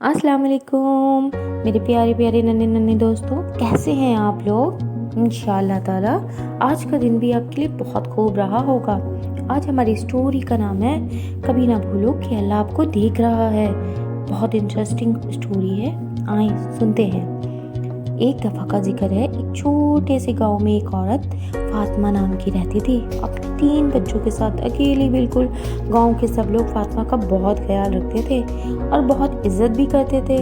अस्सलाम वालेकुम मेरे प्यारे प्यारे नन्हे नन्हे दोस्तों, कैसे हैं आप लोग। इंशाअल्लाह ताला आज का दिन भी आपके लिए बहुत खूब रहा होगा। आज हमारी स्टोरी का नाम है कभी ना भूलो कि अल्लाह आपको देख रहा है। बहुत इंटरेस्टिंग स्टोरी है, आए सुनते हैं। एक दफ़ा का जिक्र है, एक छोटे से गांव में एक औरत फातिमा नाम की रहती थी, अपने 3 बच्चों के साथ अकेली। बिल्कुल गांव के सब लोग फातिमा का बहुत ख्याल रखते थे और बहुत इज्जत भी करते थे।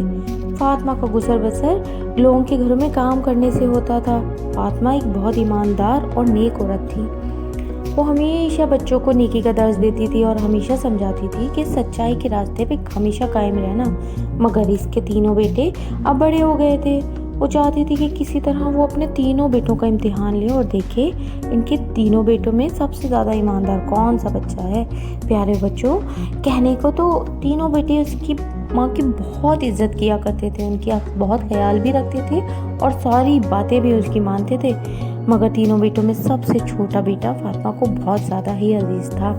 फातिमा का गुजर बसर लोगों के घरों में काम करने से होता था। फातिमा एक बहुत ईमानदार और नेक औरत थी। वो हमेशा बच्चों को नेकी का दर्ज देती थी और हमेशा समझाती थी कि सच्चाई के रास्ते पे हमेशा कायम रहना। मगर इसके तीनों बेटे अब बड़े हो गए थे। वो चाहती थी कि किसी तरह वो अपने तीनों बेटों का इम्तिहान ले और देखे इनके तीनों बेटों में सबसे ज़्यादा ईमानदार कौन सा बच्चा है। प्यारे बच्चों, कहने को तो तीनों बेटे उसकी माँ की बहुत इज्जत किया करते थे, उनकी बहुत ख्याल भी रखते थे और सारी बातें भी उसकी मानते थे। मगर तीनों बेटों में सबसे छोटा बेटा फातिमा को बहुत ज़्यादा ही अजीज़ था,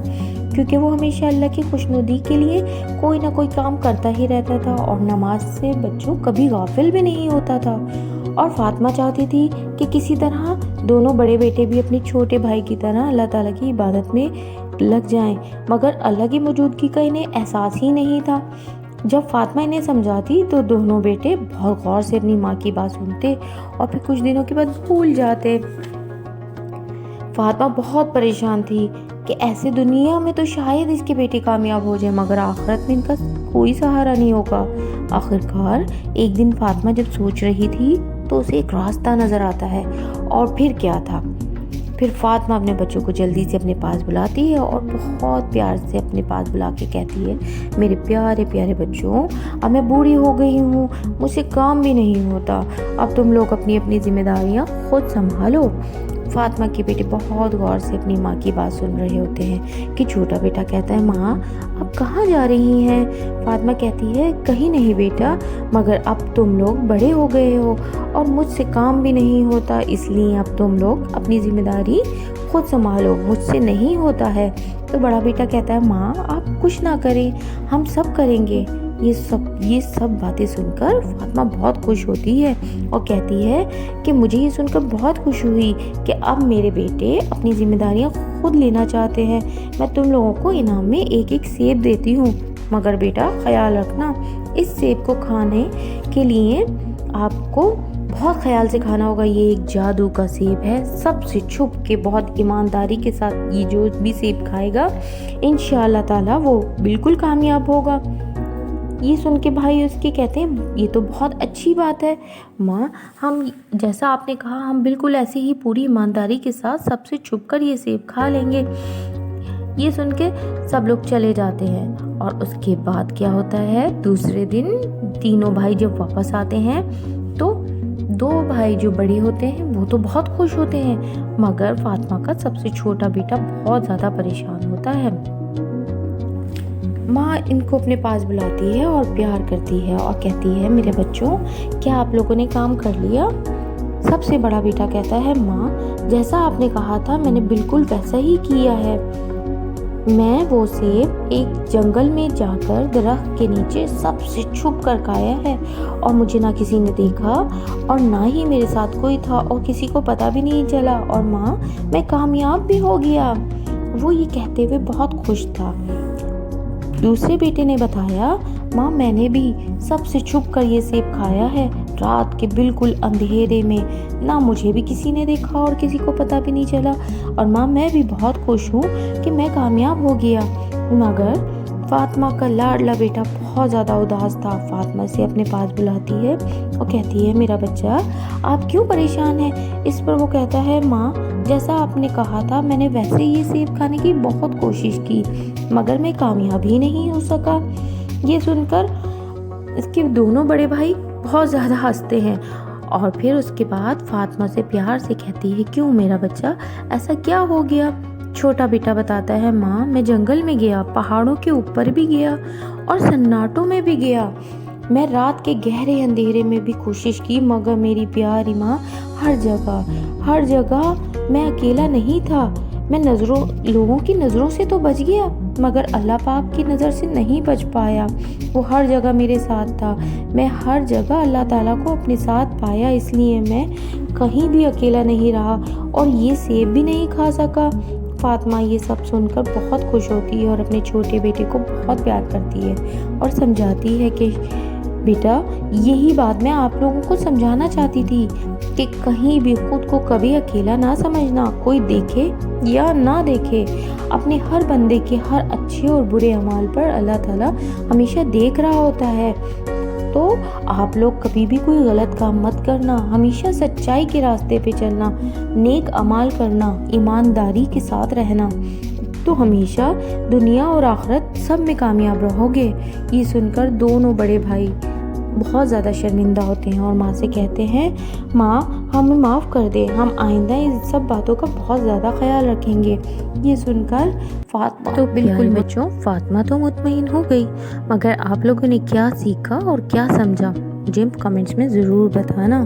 क्योंकि वो हमेशा अल्लाह की खुशनुदी के लिए कोई ना कोई काम करता ही रहता था और नमाज से बच्चों कभी गाफिल भी नहीं होता था। और फातिमा चाहती थी कि किसी तरह दोनों बड़े बेटे भी अपने छोटे भाई की तरह अल्लाह ताला की इबादत में लग जाएं, मगर अल्लाह की मौजूदगी का इन्हें एहसास ही नहीं था। जब फातिमा इन्हें समझाती तो दोनों बेटे बहुत गौर से अपनी माँ की बात सुनते और फिर कुछ दिनों के बाद भूल जाते। फातिमा बहुत परेशान थी कि ऐसे दुनिया में तो शायद इसके बेटे कामयाब हो जाए, मगर आखिरत में इनका कोई सहारा नहीं होगा। आखिरकार एक दिन फातिमा जब सोच रही थी तो उसे एक रास्ता नजर आता है। और फिर क्या था, फिर फातिमा अपने बच्चों को जल्दी से अपने पास बुलाती है और बहुत प्यार से अपने पास बुला के कहती है, मेरे प्यारे प्यारे बच्चों, अब मैं बूढ़ी हो गई हूँ, मुझसे काम भी नहीं होता, अब तुम लोग अपनी अपनी जिम्मेदारियाँ खुद संभालो। फातिमा के बेटे बहुत गौर से अपनी माँ की बात सुन रहे होते हैं कि छोटा बेटा कहता है, माँ अब कहाँ जा रही हैं। फातिमा कहती है, कहीं नहीं बेटा, मगर अब तुम लोग बड़े हो गए हो और मुझसे काम भी नहीं होता, इसलिए अब तुम लोग अपनी जिम्मेदारी खुद संभालो, मुझसे नहीं होता है। तो बड़ा बेटा कहता है, माँ आप कुछ ना करें, हम सब करेंगे। ये सब बातें सुनकर फातिमा बहुत खुश होती है और कहती है कि मुझे ये सुनकर बहुत खुशी हुई कि अब मेरे बेटे अपनी जिम्मेदारियां खुद लेना चाहते हैं। मैं तुम लोगों को इनाम में एक एक सेब देती हूँ, मगर बेटा ख्याल रखना, इस सेब को खाने के लिए आपको बहुत ख्याल से खाना होगा। ये एक जादू का सेब है, सबसे छुप के बहुत ईमानदारी के साथ ये जो भी सेब खाएगा इंशाअल्लाह ताला वो बिल्कुल कामयाब होगा। ये सुन के भाई उसके कहते हैं, ये तो बहुत अच्छी बात है माँ, हम जैसा आपने कहा हम बिल्कुल ऐसे ही पूरी ईमानदारी के साथ सबसे छुपकर ये सेब खा लेंगे। ये सुन के सब लोग चले जाते हैं और उसके बाद क्या होता है, दूसरे दिन तीनों भाई जब वापस आते हैं तो 2 भाई जो बड़े होते हैं वो तो बहुत खुश होते हैं, मगर फातिमा का सबसे छोटा बेटा बहुत ज़्यादा परेशान होता है। माँ इनको अपने पास बुलाती है और प्यार करती है और कहती है, मेरे बच्चों क्या आप लोगों ने काम कर लिया। सबसे बड़ा बेटा कहता है, माँ जैसा आपने कहा था मैंने बिल्कुल वैसा ही किया है। मैं वो सेब एक जंगल में जाकर दरख्त के नीचे सबसे छुप कर खाया है और मुझे ना किसी ने देखा और ना ही मेरे साथ कोई था और किसी को पता भी नहीं चला, और माँ मैं कामयाब भी हो गया। वो ये कहते हुए बहुत खुश था। दूसरे बेटे ने बताया, माँ मैंने भी सबसे छुप कर ये सेब खाया है, रात के बिल्कुल अंधेरे में, ना मुझे भी किसी ने देखा और किसी को पता भी नहीं चला, और माँ मैं भी बहुत खुश हूँ कि मैं कामयाब हो गया। मगर फातिमा का लाडला बेटा बहुत ज़्यादा उदास था। फातिमा से अपने पास बुलाती है और कहती है, मेरा बच्चा आप क्यों परेशान हैं। इस पर वो कहता है, माँ जैसा आपने कहा था मैंने वैसे ये सेब खाने की बहुत कोशिश की, मगर मैं कामयाब ही नहीं हो सका। ये सुनकर इसके दोनों बड़े भाई बहुत ज़्यादा हंसते हैं और फिर उसके बाद फातिमा से प्यार से कहती है, क्यों मेरा बच्चा ऐसा क्या हो गया। छोटा बेटा बताता है, माँ मैं जंगल में गया, पहाड़ों के ऊपर भी गया और सन्नाटों में भी गया, मैं रात के गहरे अंधेरे में भी कोशिश की, मगर मेरी प्यारी माँ हर जगह मैं अकेला नहीं था। मैं लोगों की नज़रों से तो बच गया, मगर अल्लाह पाक की नज़र से नहीं बच पाया। वो हर जगह मेरे साथ था। मैं हर जगह अल्लाह ताला को अपने साथ पाया, इसलिए मैं कहीं भी अकेला नहीं रहा और ये सेब भी नहीं खा सका। फातिमा ये सब सुनकर बहुत खुश होती है और अपने छोटे बेटे को बहुत प्यार करती है और समझाती है कि बेटा, यही बात मैं आप लोगों को समझाना चाहती थी कि कहीं भी खुद को कभी अकेला ना समझना। कोई देखे या ना देखे, अपने हर बंदे के हर अच्छे और बुरे अमाल पर अल्लाह ताला हमेशा देख रहा होता है। तो आप लोग कभी भी कोई गलत काम मत करना, हमेशा सच्चाई के रास्ते पे चलना, नेक अमाल करना, ईमानदारी के साथ रहना, तो हमेशा दुनिया और आखिरत सब में कामयाब रहोगे। ये सुनकर दोनों बड़े भाई बहुत ज़्यादा शर्मिंदा होते हैं और माँ से कहते हैं, माँ हमें माफ़ कर दे, हम आइंदा इन सब बातों का बहुत ज़्यादा ख्याल रखेंगे। ये सुनकर फातिमा तो बिल्कुल बच्चों, फातिमा तो मुतमईन हो गई। मगर आप लोगों ने क्या सीखा और क्या समझा मुझे कमेंट्स में ज़रूर बताना।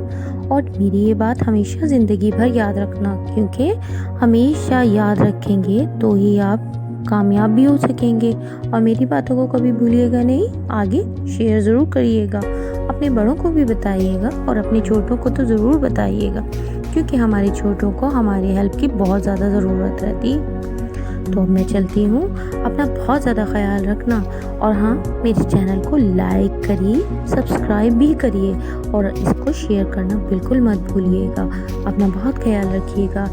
और मेरी ये बात हमेशा ज़िंदगी भर याद रखना, क्योंकि हमेशा याद रखेंगे तो ही आप कामयाब भी हो सकेंगे। और मेरी बातों को कभी भूलिएगा नहीं, आगे शेयर ज़रूर करिएगा, अपने बड़ों को भी बताइएगा और अपने छोटों को तो ज़रूर बताइएगा, क्योंकि हमारे छोटों को हमारी हेल्प की बहुत ज़्यादा ज़रूरत रहती है। तो अब मैं चलती हूँ, अपना बहुत ज़्यादा ख्याल रखना और हाँ, मेरे चैनल को लाइक करिए, सब्सक्राइब भी करिए और इसको शेयर करना बिल्कुल मत भूलिएगा। अपना बहुत ख्याल रखिएगा।